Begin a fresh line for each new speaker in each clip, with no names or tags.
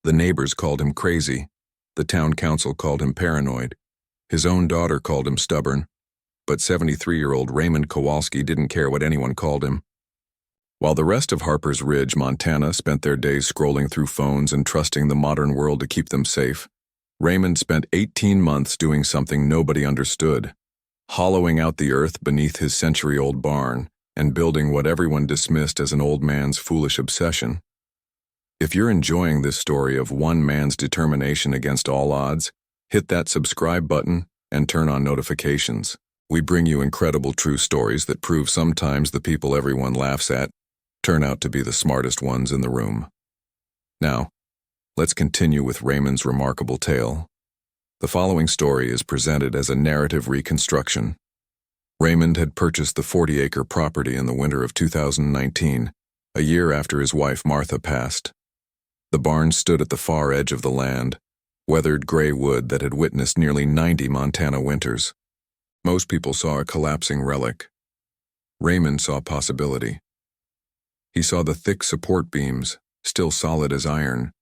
The neighbors called him crazy. The town council called him paranoid. His own daughter called him stubborn. But 73-year-old Raymond Kowalski didn't care what anyone called him. While the rest of Harper's Ridge, Montana, spent their days scrolling through phones and trusting the modern world to keep them safe, Raymond spent 18 months doing something nobody understood, hollowing out the earth beneath his century-old barn and building what everyone dismissed as an old man's foolish obsession. If you're enjoying this story of one man's determination against all odds, hit that subscribe button and turn on notifications. We bring you incredible true stories that prove sometimes the people everyone laughs at turn out to be the smartest ones in the room. Now, let's continue with Raymond's remarkable tale. The following story is presented as a narrative reconstruction. Raymond had purchased the 40-acre property in the winter of 2019, a year after his wife Martha passed. The barn stood at the far edge of the land, weathered gray wood that had witnessed nearly 90 Montana winters. Most people saw a collapsing relic. Raymond saw possibility. He saw the thick support beams, still solid as iron.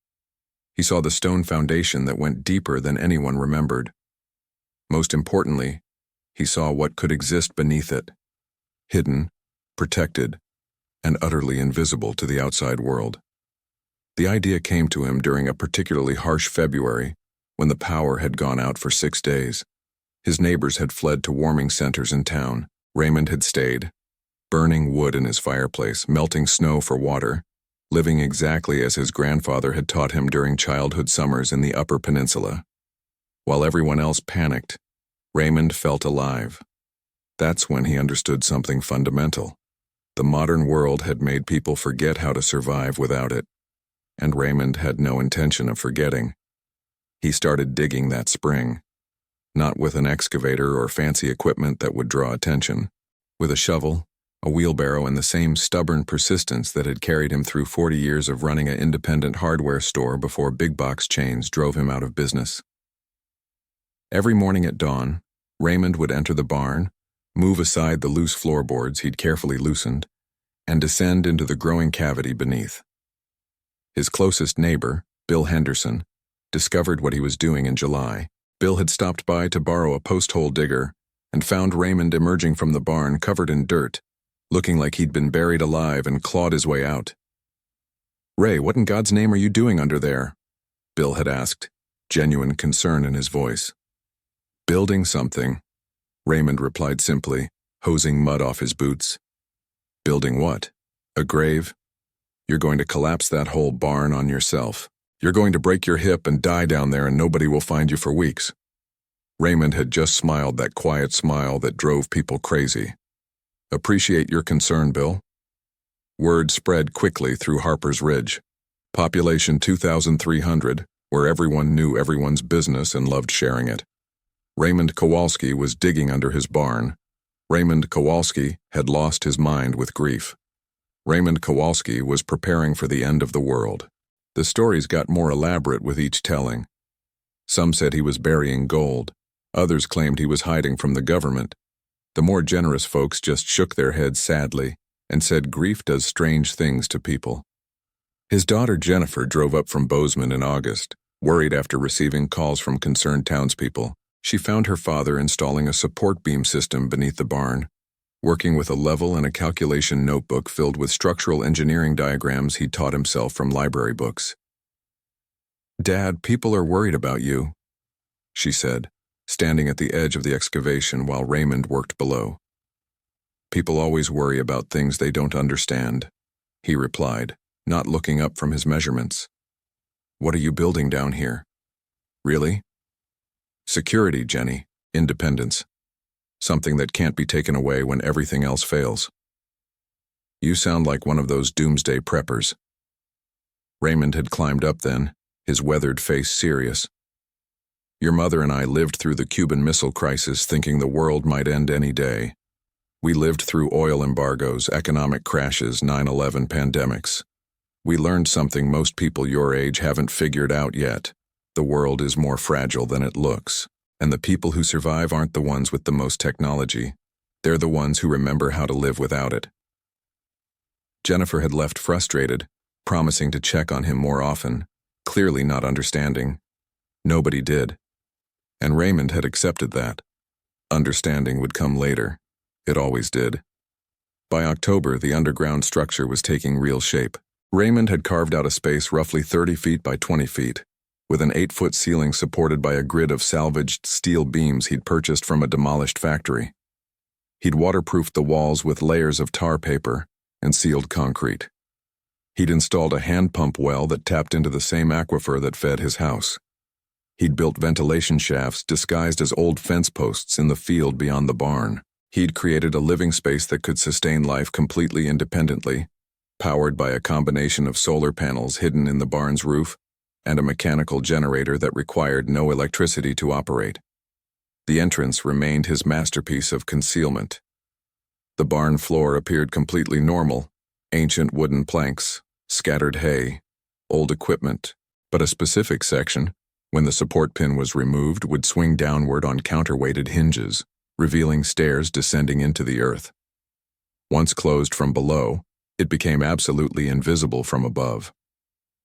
He saw the stone foundation that went deeper than anyone remembered. Most importantly, he saw what could exist beneath it, hidden, protected, and utterly invisible to the outside world. The idea came to him during a particularly harsh February when the power had gone out for 6 days. His neighbors had fled to warming centers in town. Raymond had stayed, burning wood in his fireplace, melting snow for water, living exactly as his grandfather had taught him during childhood summers in the Upper Peninsula. While everyone else panicked, Raymond felt alive. That's when he understood something fundamental. The modern world had made people forget how to survive without it, and Raymond had no intention of forgetting. He started digging that spring, not with an excavator or fancy equipment that would draw attention. With a shovel, a wheelbarrow, and the same stubborn persistence that had carried him through 40 years of running an independent hardware store before big box chains drove him out of business. Every morning at dawn, Raymond would enter the barn, move aside the loose floorboards he'd carefully loosened, and descend into the growing cavity beneath. His closest neighbor, Bill Henderson, discovered what he was doing in July. Bill had stopped by to borrow a post-hole digger and found Raymond emerging from the barn covered in dirt, looking like he'd been buried alive and clawed his way out. "Ray, what in God's name are you doing under there?" Bill had asked, genuine concern in his voice. "Building something," Raymond replied simply, hosing mud off his boots. "Building what? A grave? You're going to collapse that whole barn on yourself. You're going to break your hip and die down there and nobody will find you for weeks." Raymond had just smiled that quiet smile that drove people crazy. "Appreciate your concern, Bill." Word spread quickly through Harper's Ridge. Population 2,300, where everyone knew everyone's business and loved sharing it. Raymond Kowalski was digging under his barn. Raymond Kowalski had lost his mind with grief. Raymond Kowalski was preparing for the end of the world. The stories got more elaborate with each telling. Some said he was burying gold. Others claimed he was hiding from the government. The more generous folks just shook their heads sadly and said grief does strange things to people. His daughter Jennifer drove up from Bozeman in August, worried after receiving calls from concerned townspeople. She found her father installing a support beam system beneath the barn, working with a level and a calculation notebook filled with structural engineering diagrams he'd taught himself from library books. "Dad, people are worried about you," she said, standing at the edge of the excavation while Raymond worked below. "People always worry about things they don't understand," he replied, not looking up from his measurements. "What are you building down here?" "Really?" "Security, Jenny. Independence. Something that can't be taken away when everything else fails." "You sound like one of those doomsday preppers." Raymond had climbed up then, his weathered face serious. "Your mother and I lived through the Cuban Missile Crisis thinking the world might end any day. We lived through oil embargoes, economic crashes, 9/11 pandemics. We learned something most people your age haven't figured out yet. The world is more fragile than it looks, and the people who survive aren't the ones with the most technology. They're the ones who remember how to live without it." Jennifer had left frustrated, promising to check on him more often, clearly not understanding. Nobody did. And Raymond had accepted that. Understanding would come later. It always did. By October, the underground structure was taking real shape. Raymond had carved out a space roughly 30 feet by 20 feet, with an 8-foot ceiling supported by a grid of salvaged steel beams he'd purchased from a demolished factory. He'd waterproofed the walls with layers of tar paper and sealed concrete. He'd installed a hand pump well that tapped into the same aquifer that fed his house. He'd built ventilation shafts disguised as old fence posts in the field beyond the barn. He'd created a living space that could sustain life completely independently, powered by a combination of solar panels hidden in the barn's roof and a mechanical generator that required no electricity to operate. The entrance remained his masterpiece of concealment. The barn floor appeared completely normal, ancient wooden planks, scattered hay, old equipment, but a specific section, when the support pin was removed, would swing downward on counterweighted hinges, revealing stairs descending into the earth. Once closed from below, it became absolutely invisible from above.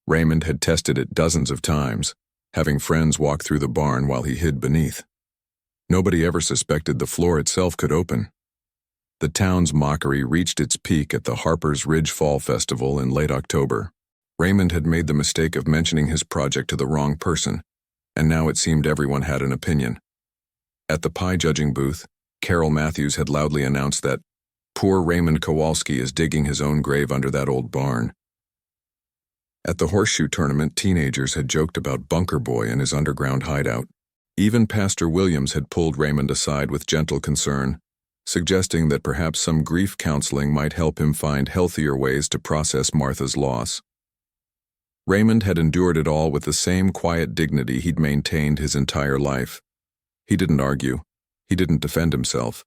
Raymond had tested it dozens of times, having friends walk through the barn while he hid beneath. Nobody ever suspected the floor itself could open. The town's mockery reached its peak at the Harper's Ridge Fall Festival in late October. Raymond had made the mistake of mentioning his project to the wrong person, and now it seemed everyone had an opinion. At the pie judging booth, Carol Matthews had loudly announced that poor Raymond Kowalski is digging his own grave under that old barn. At the horseshoe tournament, teenagers had joked about Bunker Boy and his underground hideout. Even Pastor Williams had pulled Raymond aside with gentle concern, suggesting that perhaps some grief counseling might help him find healthier ways to process Martha's loss. Raymond had endured it all with the same quiet dignity he'd maintained his entire life. He didn't argue. He didn't defend himself.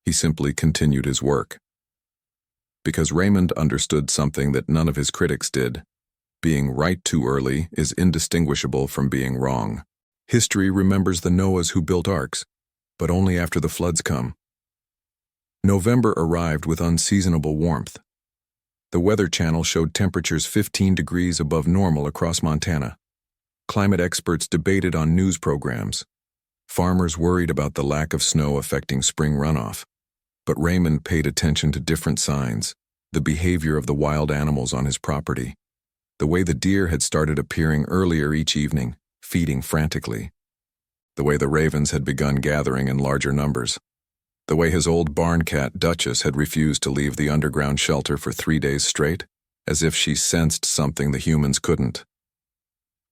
He simply continued his work. Because Raymond understood something that none of his critics did. Being right too early is indistinguishable from being wrong. History remembers the Noahs who built arks, but only after the floods come. November arrived with unseasonable warmth. The Weather Channel showed temperatures 15 degrees above normal across Montana. Climate experts debated on news programs. Farmers worried about the lack of snow affecting spring runoff. But Raymond paid attention to different signs, the behavior of the wild animals on his property, the way the deer had started appearing earlier each evening, feeding frantically, the way the ravens had begun gathering in larger numbers, the way his old barn cat Duchess had refused to leave the underground shelter for 3 days straight, as if she sensed something the humans couldn't.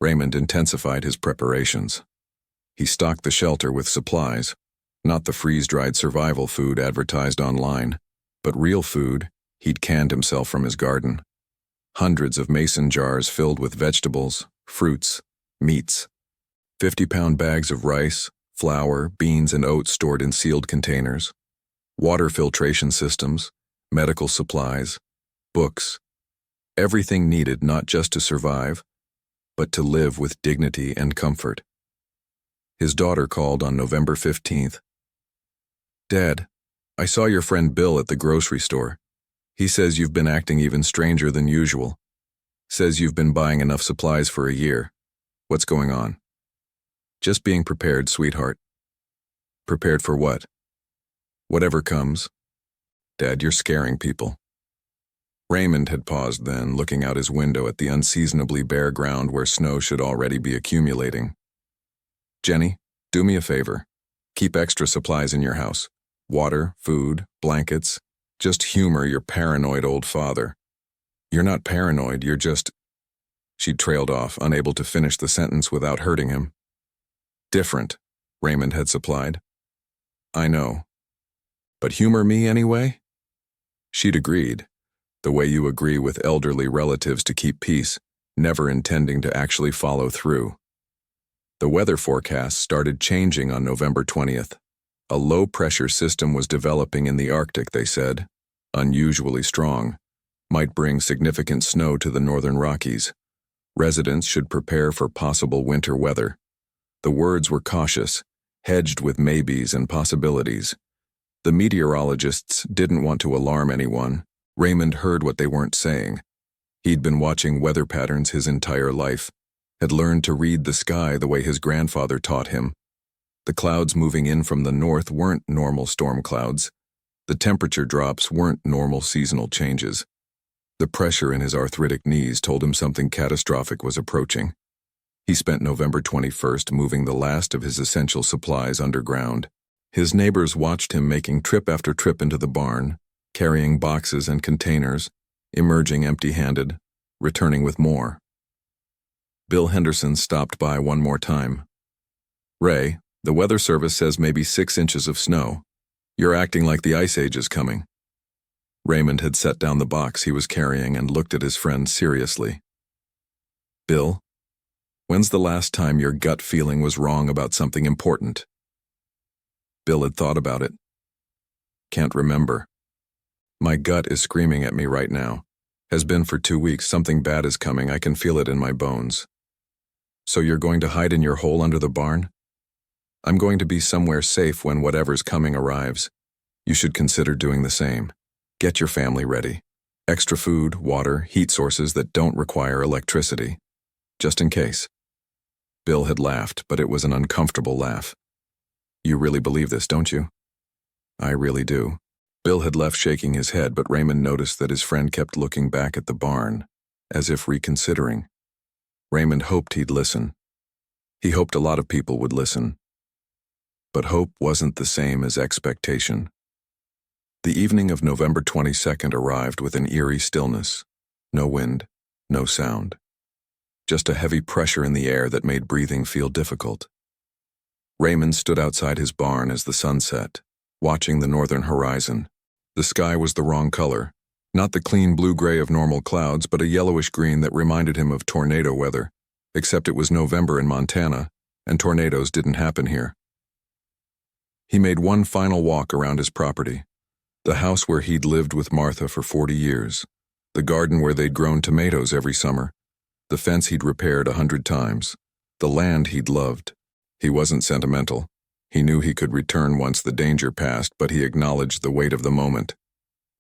Raymond intensified his preparations. He stocked the shelter with supplies, not the freeze-dried survival food advertised online, but real food he'd canned himself from his garden. Hundreds of mason jars filled with vegetables, fruits, meats, 50-pound bags of rice, flour, beans, and oats stored in sealed containers, water filtration systems, medical supplies, books, everything needed not just to survive, but to live with dignity and comfort. His daughter called on November 15th. "Dad, I saw your friend Bill at the grocery store. He says you've been acting even stranger than usual. Says you've been buying enough supplies for a year. What's going on?" "Just being prepared, sweetheart." "Prepared for what?" "Whatever comes." "Dad, you're scaring people." Raymond had paused then, looking out his window at the unseasonably bare ground where snow should already be accumulating. "Jenny, do me a favor. Keep extra supplies in your house. Water, food, blankets. Just humor your paranoid old father." "You're not paranoid, you're just—" She trailed off, unable to finish the sentence without hurting him. "Different," Raymond had supplied. "I know. But humor me anyway?" She'd agreed, the way you agree with elderly relatives to keep peace, never intending to actually follow through. The weather forecast started changing on November 20th. A low-pressure system was developing in the Arctic, they said, unusually strong, might bring significant snow to the northern Rockies. Residents should prepare for possible winter weather. The words were cautious, hedged with maybes and possibilities. The meteorologists didn't want to alarm anyone. Raymond heard what they weren't saying. He'd been watching weather patterns his entire life, had learned to read the sky the way his grandfather taught him. The clouds moving in from the north weren't normal storm clouds. The temperature drops weren't normal seasonal changes. The pressure in his arthritic knees told him something catastrophic was approaching. He spent November 21st moving the last of his essential supplies underground. His neighbors watched him making trip after trip into the barn, carrying boxes and containers, emerging empty-handed, returning with more. Bill Henderson stopped by one more time. "Ray, the weather service says maybe 6 inches of snow. You're acting like the ice age is coming." Raymond had set down the box he was carrying and looked at his friend seriously. "Bill, when's the last time your gut feeling was wrong about something important?" Bill had thought about it. "Can't remember. My gut is screaming at me right now. Has been for 2 weeks. Something bad is coming. I can feel it in my bones." "So you're going to hide in your hole under the barn?" "I'm going to be somewhere safe when whatever's coming arrives. You should consider doing the same. Get your family ready. Extra food, water, heat sources that don't require electricity. Just in case." Bill had laughed, but it was an uncomfortable laugh. "You really believe this, don't you?" "I really do." Bill had left shaking his head, but Raymond noticed that his friend kept looking back at the barn, as if reconsidering. Raymond hoped he'd listen. He hoped a lot of people would listen. But hope wasn't the same as expectation. The evening of November 22nd arrived with an eerie stillness. No wind, no sound. Just a heavy pressure in the air that made breathing feel difficult. Raymond stood outside his barn as the sun set, watching the northern horizon. The sky was the wrong color, not the clean blue-gray of normal clouds, but a yellowish-green that reminded him of tornado weather, except it was November in Montana, and tornadoes didn't happen here. He made one final walk around his property. The house where he'd lived with Martha for 40 years, the garden where they'd grown tomatoes every summer, the fence he'd repaired 100 times, the land he'd loved. He wasn't sentimental. He knew he could return once the danger passed, but he acknowledged the weight of the moment.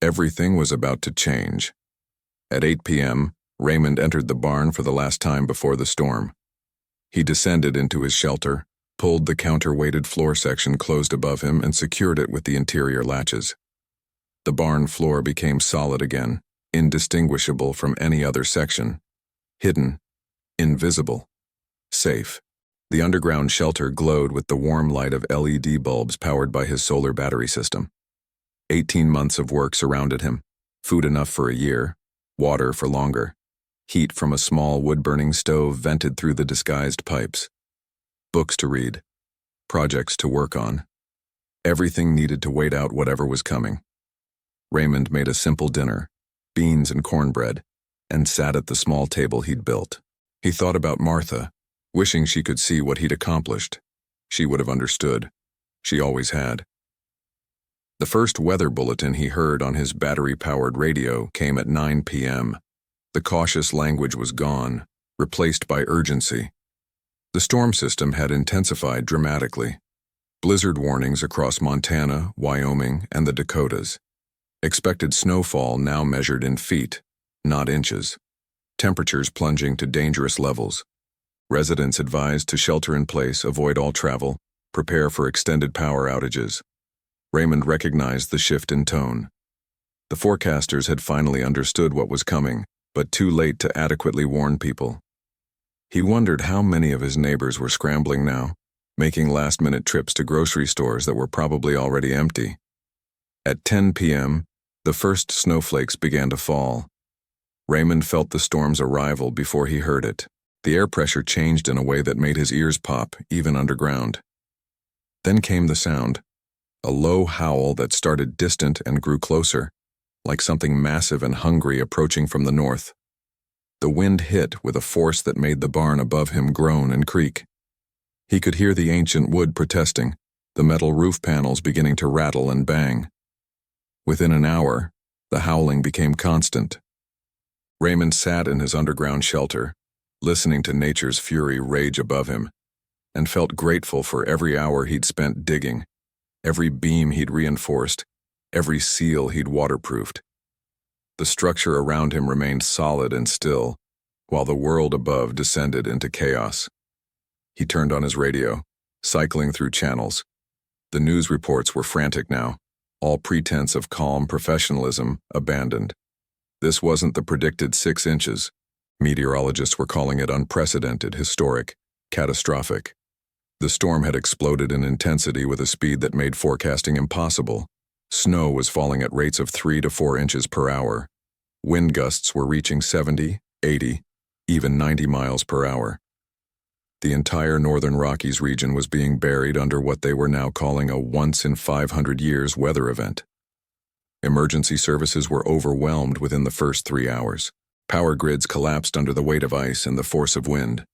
Everything was about to change. At 8 p.m., Raymond entered the barn for the last time before the storm. He descended into his shelter, pulled the counterweighted floor section closed above him, and secured it with the interior latches. The barn floor became solid again, indistinguishable from any other section. Hidden, invisible, safe. The underground shelter glowed with the warm light of LED bulbs powered by his solar battery system. 18 months of work surrounded him. Food enough for a year, water for longer. Heat from a small wood-burning stove vented through the disguised pipes. Books to read. Projects to work on. Everything needed to wait out whatever was coming. Raymond made a simple dinner, beans and cornbread, and sat at the small table he'd built. He thought about Martha, wishing she could see what he'd accomplished. She would have understood. She always had. The first weather bulletin he heard on his battery-powered radio came at 9 p.m. The cautious language was gone, replaced by urgency. The storm system had intensified dramatically. Blizzard warnings across Montana, Wyoming, and the Dakotas. Expected snowfall now measured in feet, not inches. Temperatures plunging to dangerous levels. Residents advised to shelter in place, avoid all travel, prepare for extended power outages. Raymond recognized the shift in tone. The forecasters had finally understood what was coming, but too late to adequately warn people. He wondered how many of his neighbors were scrambling now, making last-minute trips to grocery stores that were probably already empty. At 10 p.m., the first snowflakes began to fall. Raymond felt the storm's arrival before he heard it. The air pressure changed in a way that made his ears pop, even underground. Then came the sound, a low howl that started distant and grew closer, like something massive and hungry approaching from the north. The wind hit with a force that made the barn above him groan and creak. He could hear the ancient wood protesting, the metal roof panels beginning to rattle and bang. Within an hour, the howling became constant. Raymond sat in his underground shelter, listening to nature's fury rage above him, and felt grateful for every hour he'd spent digging, every beam he'd reinforced, every seal he'd waterproofed. The structure around him remained solid and still, while the world above descended into chaos. He turned on his radio, cycling through channels. The news reports were frantic now, all pretense of calm professionalism abandoned. This wasn't the predicted 6 inches. Meteorologists were calling it unprecedented, historic, catastrophic. The storm had exploded in intensity with a speed that made forecasting impossible. Snow was falling at rates of 3 to 4 inches per hour. Wind gusts were reaching 70, 80, even 90 miles per hour. The entire northern Rockies region was being buried under what they were now calling a once-in-500-years weather event. Emergency services were overwhelmed within the first 3 hours. Power grids collapsed under the weight of ice and the force of wind.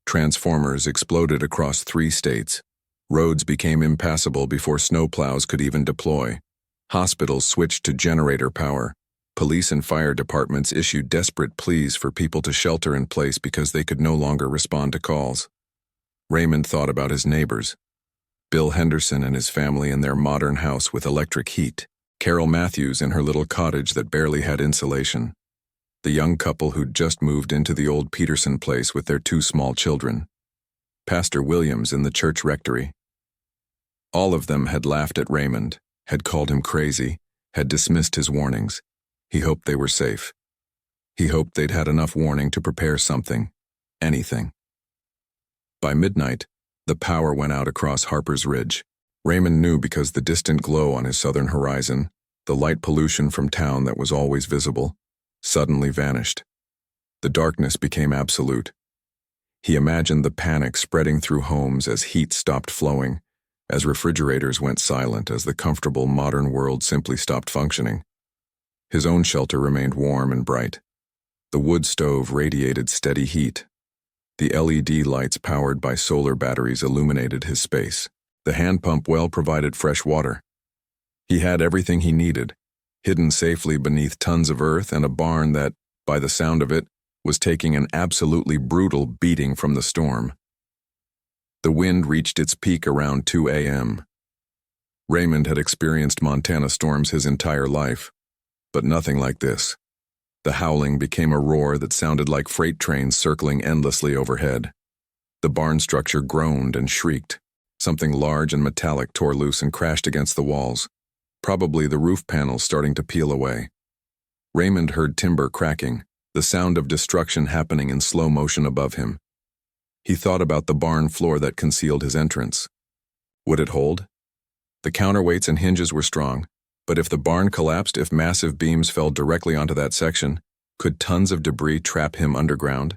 Transformers exploded across 3 states. Roads became impassable before snowplows could even deploy. Hospitals switched to generator power. Police and fire departments issued desperate pleas for people to shelter in place because they could no longer respond to calls. Raymond thought about his neighbors. Bill Henderson and his family in their modern house with electric heat. Carol Matthews in her little cottage that barely had insulation. The young couple who'd just moved into the old Peterson place with their 2 small children. Pastor Williams in the church rectory. All of them had laughed at Raymond, had called him crazy, had dismissed his warnings. He hoped they were safe. He hoped they'd had enough warning to prepare something, anything. By midnight, the power went out across Harper's Ridge. Raymond knew because the distant glow on his southern horizon, the light pollution from town that was always visible, suddenly vanished. The darkness became absolute. He imagined the panic spreading through homes as heat stopped flowing, as refrigerators went silent, as the comfortable modern world simply stopped functioning. His own shelter remained warm and bright. The wood stove radiated steady heat. The LED lights powered by solar batteries illuminated his space. The hand pump well provided fresh water. He had everything he needed, hidden safely beneath tons of earth and a barn that, by the sound of it, was taking an absolutely brutal beating from the storm. The wind reached its peak around 2 a.m. Raymond had experienced Montana storms his entire life, but nothing like this. The howling became a roar that sounded like freight trains circling endlessly overhead. The barn structure groaned and shrieked. Something large and metallic tore loose and crashed against the walls, probably the roof panels starting to peel away. Raymond heard timber cracking, the sound of destruction happening in slow motion above him. He thought about the barn floor that concealed his entrance. Would it hold? The counterweights and hinges were strong, but if the barn collapsed, if massive beams fell directly onto that section, could tons of debris trap him underground?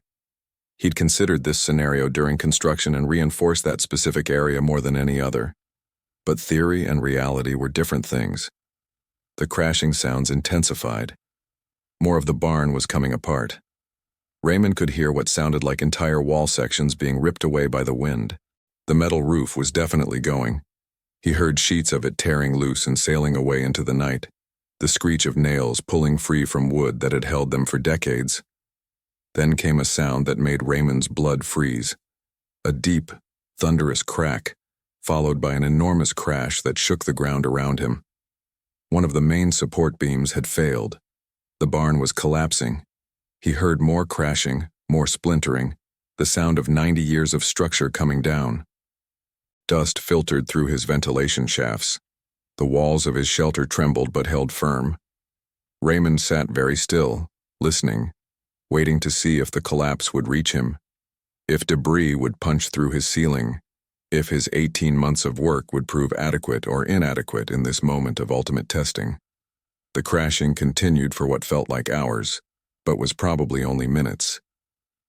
He'd considered this scenario during construction and reinforced that specific area more than any other. But theory and reality were different things. The crashing sounds intensified. More of the barn was coming apart. Raymond could hear what sounded like entire wall sections being ripped away by the wind. The metal roof was definitely going. He heard sheets of it tearing loose and sailing away into the night, the screech of nails pulling free from wood that had held them for decades. Then came a sound that made Raymond's blood freeze. A deep, thunderous crack, followed by an enormous crash that shook the ground around him. One of the main support beams had failed. The barn was collapsing. He heard more crashing, more splintering, the sound of 90 years of structure coming down. Dust filtered through his ventilation shafts. The walls of his shelter trembled but held firm. Raymond sat very still, listening, waiting to see if the collapse would reach him, if debris would punch through his ceiling, if his 18 months of work would prove adequate or inadequate in this moment of ultimate testing. The crashing continued for what felt like hours, but was probably only minutes.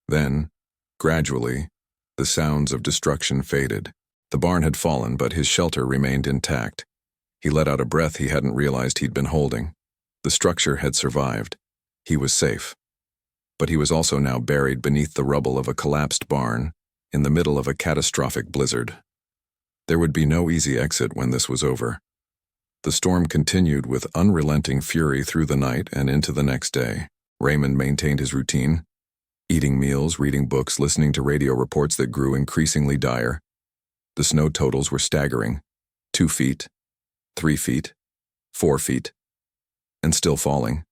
Then, gradually, the sounds of destruction faded. The barn had fallen, but his shelter remained intact. He let out a breath he hadn't realized he'd been holding. The structure had survived. He was safe. But he was also now buried beneath the rubble of a collapsed barn, in the middle of a catastrophic blizzard. There would be no easy exit when this was over. The storm continued with unrelenting fury through the night and into the next day. Raymond maintained his routine, eating meals, reading books, listening to radio reports that grew increasingly dire. The snow totals were staggering. 2 feet, 3 feet, 4 feet, and still falling.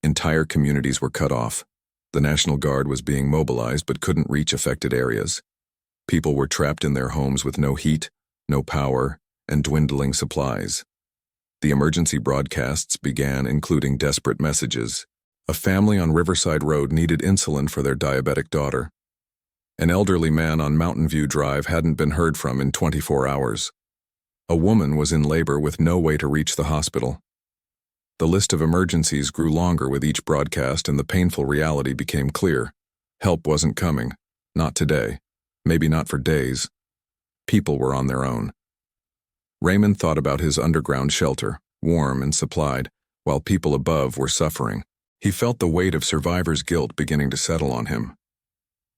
Entire communities were cut off. The National Guard was being mobilized but couldn't reach affected areas. People were trapped in their homes with no heat, no power, and dwindling supplies. The emergency broadcasts began, including desperate messages. A family on Riverside Road needed insulin for their diabetic daughter. An elderly man on Mountain View Drive hadn't been heard from in 24 hours. A woman was in labor with no way to reach the hospital. The list of emergencies grew longer with each broadcast, and the painful reality became clear. Help wasn't coming. Not today. Maybe not for days. People were on their own. Raymond thought about his underground shelter, warm and supplied, while people above were suffering. He felt the weight of survivor's guilt beginning to settle on him.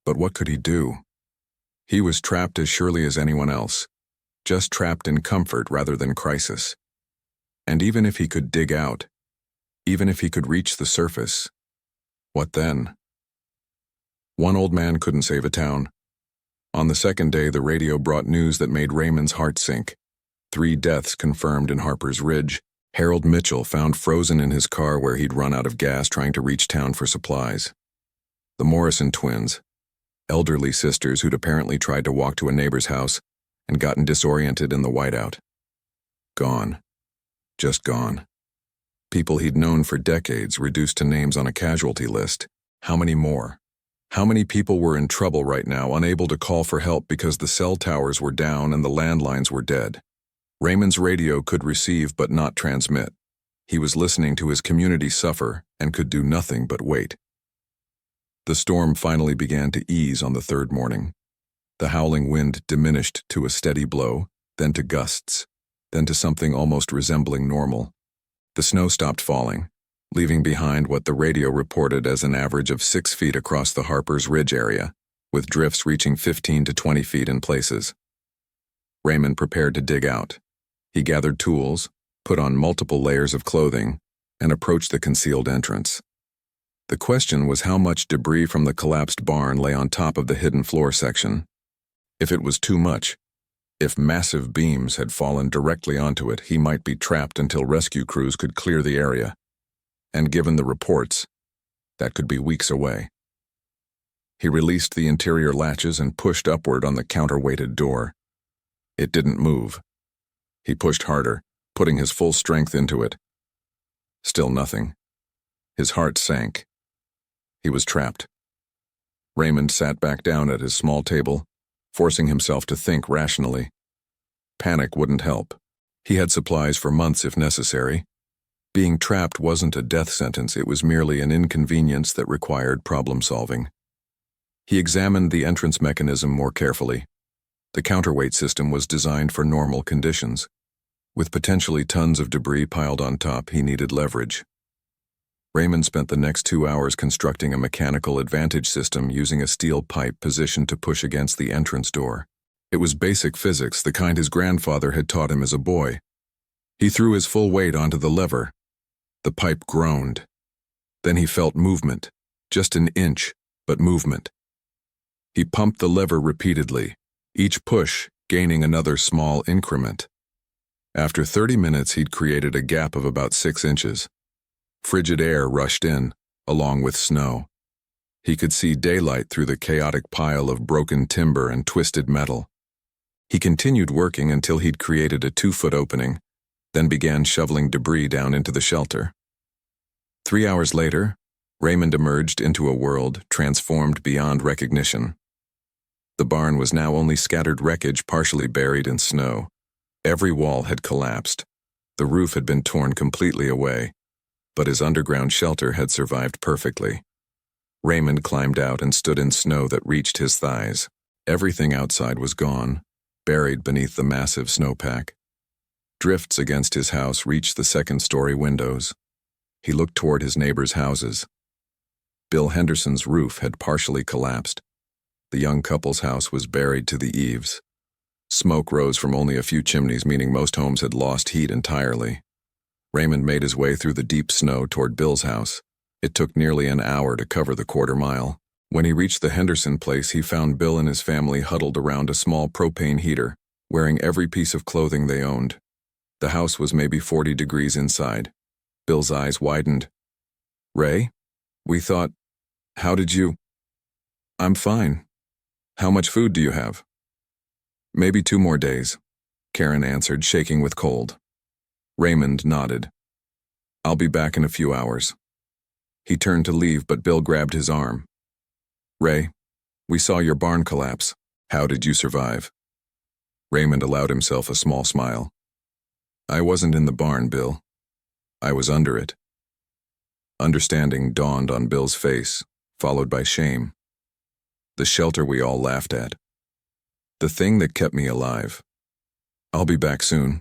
But what could he do? He was trapped as surely as anyone else, just trapped in comfort rather than crisis. And even if he could dig out, even if he could reach the surface, what then? One old man couldn't save a town. On the second day, the radio brought news that made Raymond's heart sink. 3 deaths confirmed in Harper's Ridge. Harold Mitchell found frozen in his car where he'd run out of gas trying to reach town for supplies. The Morrison twins, elderly sisters who'd apparently tried to walk to a neighbor's house and gotten disoriented in the whiteout. Gone. Just gone. People he'd known for decades reduced to names on a casualty list. How many more? How many people were in trouble right now, unable to call for help because the cell towers were down and the landlines were dead? Raymond's radio could receive but not transmit. He was listening to his community suffer and could do nothing but wait. The storm finally began to ease on the 3rd morning. The howling wind diminished to a steady blow, then to gusts, then to something almost resembling normal. The snow stopped falling, leaving behind what the radio reported as an average of 6 feet across the Harper's Ridge area, with drifts reaching 15 to 20 feet in places. Raymond prepared to dig out. He gathered tools, put on multiple layers of clothing, and approached the concealed entrance. The question was how much debris from the collapsed barn lay on top of the hidden floor section. If it was too much, if massive beams had fallen directly onto it, he might be trapped until rescue crews could clear the area. And given the reports, that could be weeks away. He released the interior latches and pushed upward on the counterweighted door. It didn't move. He pushed harder, putting his full strength into it. Still nothing. His heart sank. He was trapped. Raymond sat back down at his small table, forcing himself to think rationally. Panic wouldn't help. He had supplies for months if necessary. Being trapped wasn't a death sentence, it was merely an inconvenience that required problem-solving. He examined the entrance mechanism more carefully. The counterweight system was designed for normal conditions. With potentially tons of debris piled on top, he needed leverage. Raymond spent the next 2 hours constructing a mechanical advantage system using a steel pipe positioned to push against the entrance door. It was basic physics, the kind his grandfather had taught him as a boy. He threw his full weight onto the lever. The pipe groaned. Then he felt movement, just an inch, but movement. He pumped the lever repeatedly, each push gaining another small increment. After 30 minutes, he'd created a gap of about 6 inches. Frigid air rushed in, along with snow. He could see daylight through the chaotic pile of broken timber and twisted metal. He continued working until he'd created a 2-foot opening, then began shoveling debris down into the shelter. 3 hours later, Raymond emerged into a world transformed beyond recognition. The barn was now only scattered wreckage partially buried in snow. Every wall had collapsed. The roof had been torn completely away, but his underground shelter had survived perfectly. Raymond climbed out and stood in snow that reached his thighs. Everything outside was gone, buried beneath the massive snowpack. Drifts against his house reached the second-story windows. He looked toward his neighbors' houses. Bill Henderson's roof had partially collapsed. The young couple's house was buried to the eaves. Smoke rose from only a few chimneys, meaning most homes had lost heat entirely. Raymond made his way through the deep snow toward Bill's house. It took nearly an hour to cover the quarter-mile. When he reached the Henderson place, he found Bill and his family huddled around a small propane heater, wearing every piece of clothing they owned. The house was maybe 40 degrees inside. Bill's eyes widened. "Ray? We thought..." How did you? I'm fine. How much food do you have? Maybe 2 more days, Karen answered, shaking with cold. Raymond nodded. I'll be back in a few hours. He turned to leave, but Bill grabbed his arm. Ray, we saw your barn collapse. How did you survive? Raymond allowed himself a small smile. I wasn't in the barn, Bill. I was under it. Understanding dawned on Bill's face, followed by shame. The shelter we all laughed at. The thing that kept me alive. I'll be back soon.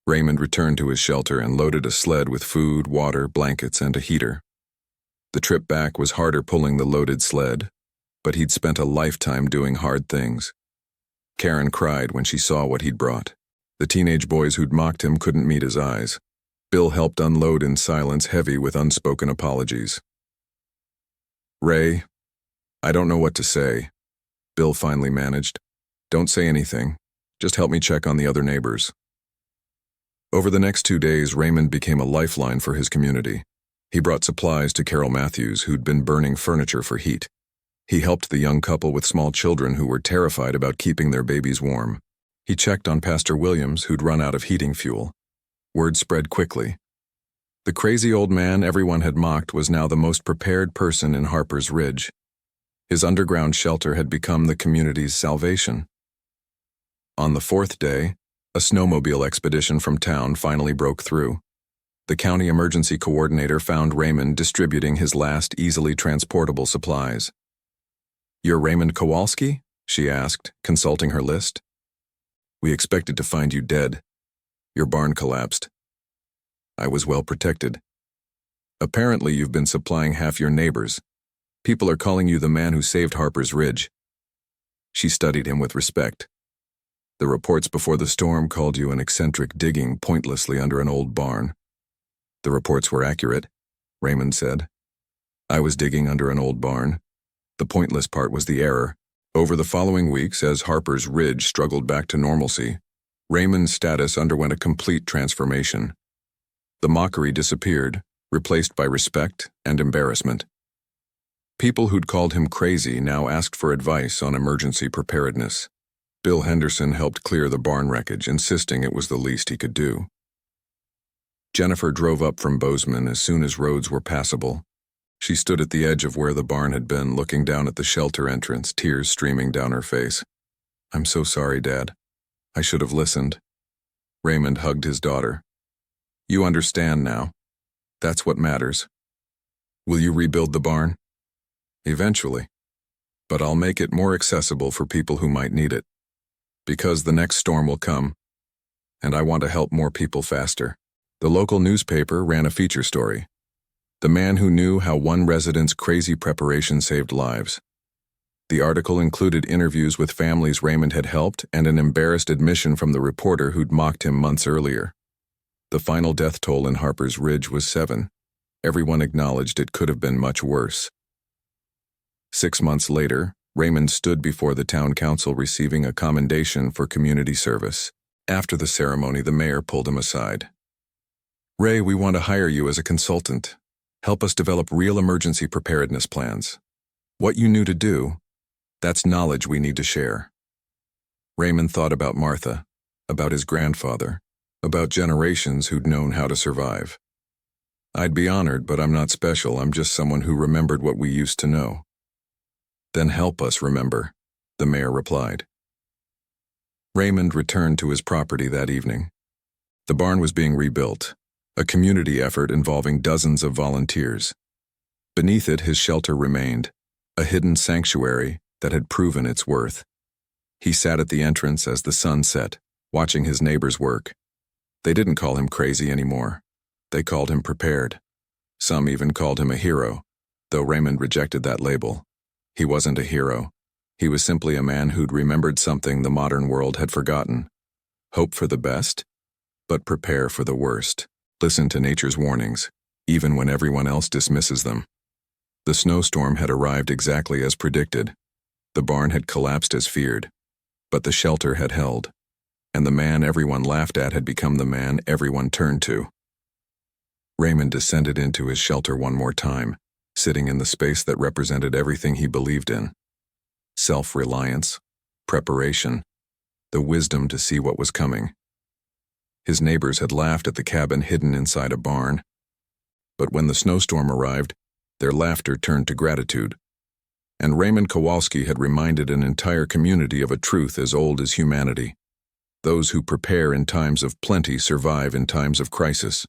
Raymond returned to his shelter and loaded a sled with food, water, blankets, and a heater. The trip back was harder pulling the loaded sled, but he'd spent a lifetime doing hard things. Karen cried when she saw what he'd brought. The teenage boys who'd mocked him couldn't meet his eyes. Bill helped unload in silence, heavy with unspoken apologies. Ray, I don't know what to say, Bill finally managed. Don't say anything. Just help me check on the other neighbors. Over the next 2 days, Raymond became a lifeline for his community. He brought supplies to Carol Matthews, who'd been burning furniture for heat. He helped the young couple with small children who were terrified about keeping their babies warm. He checked on Pastor Williams, who'd run out of heating fuel. Word spread quickly. The crazy old man everyone had mocked was now the most prepared person in Harper's Ridge. His underground shelter had become the community's salvation. On the 4th day, a snowmobile expedition from town finally broke through. The county emergency coordinator found Raymond distributing his last easily transportable supplies. You're Raymond Kowalski? She asked, consulting her list. We expected to find you dead. Your barn collapsed. I was well protected. Apparently you've been supplying half your neighbors. People are calling you the man who saved Harper's Ridge. She studied him with respect. The reports before the storm called you an eccentric digging pointlessly under an old barn. The reports were accurate, Raymond said. I was digging under an old barn. The pointless part was the error. Over the following weeks, as Harper's Ridge struggled back to normalcy, Raymond's status underwent a complete transformation. The mockery disappeared, replaced by respect and embarrassment. People who'd called him crazy now asked for advice on emergency preparedness. Bill Henderson helped clear the barn wreckage, insisting it was the least he could do. Jennifer drove up from Bozeman as soon as roads were passable. She stood at the edge of where the barn had been, looking down at the shelter entrance, tears streaming down her face. I'm so sorry, Dad. I should have listened. Raymond hugged his daughter. You understand now. That's what matters. Will you rebuild the barn? Eventually. But I'll make it more accessible for people who might need it. Because the next storm will come, and I want to help more people faster. The local newspaper ran a feature story. The man who knew how one resident's crazy preparation saved lives. The article included interviews with families Raymond had helped and an embarrassed admission from the reporter who'd mocked him months earlier. The final death toll in Harper's Ridge was 7. Everyone acknowledged it could have been much worse. 6 months later, Raymond stood before the town council receiving a commendation for community service. After the ceremony, the mayor pulled him aside. Ray, we want to hire you as a consultant. Help us develop real emergency preparedness plans. What you knew to do, that's knowledge we need to share. Raymond thought about Martha, about his grandfather, about generations who'd known how to survive. I'd be honored, but I'm not special. I'm just someone who remembered what we used to know. Then help us remember, the mayor replied. Raymond returned to his property that evening. The barn was being rebuilt, a community effort involving dozens of volunteers. Beneath it, his shelter remained, a hidden sanctuary that had proven its worth. He sat at the entrance as the sun set, watching his neighbors work. They didn't call him crazy anymore. They called him prepared. Some even called him a hero, though Raymond rejected that label. He wasn't a hero. He was simply a man who'd remembered something the modern world had forgotten. Hope for the best, but prepare for the worst. Listen to nature's warnings, even when everyone else dismisses them. The snowstorm had arrived exactly as predicted. The barn had collapsed as feared, but the shelter had held, and the man everyone laughed at had become the man everyone turned to. Raymond descended into his shelter one more time, sitting in the space that represented everything he believed in: self-reliance, preparation, the wisdom to see what was coming. His neighbors had laughed at the cabin hidden inside a barn, but when the snowstorm arrived, their laughter turned to gratitude. And Raymond Kowalski had reminded an entire community of a truth as old as humanity: those who prepare in times of plenty survive in times of crisis.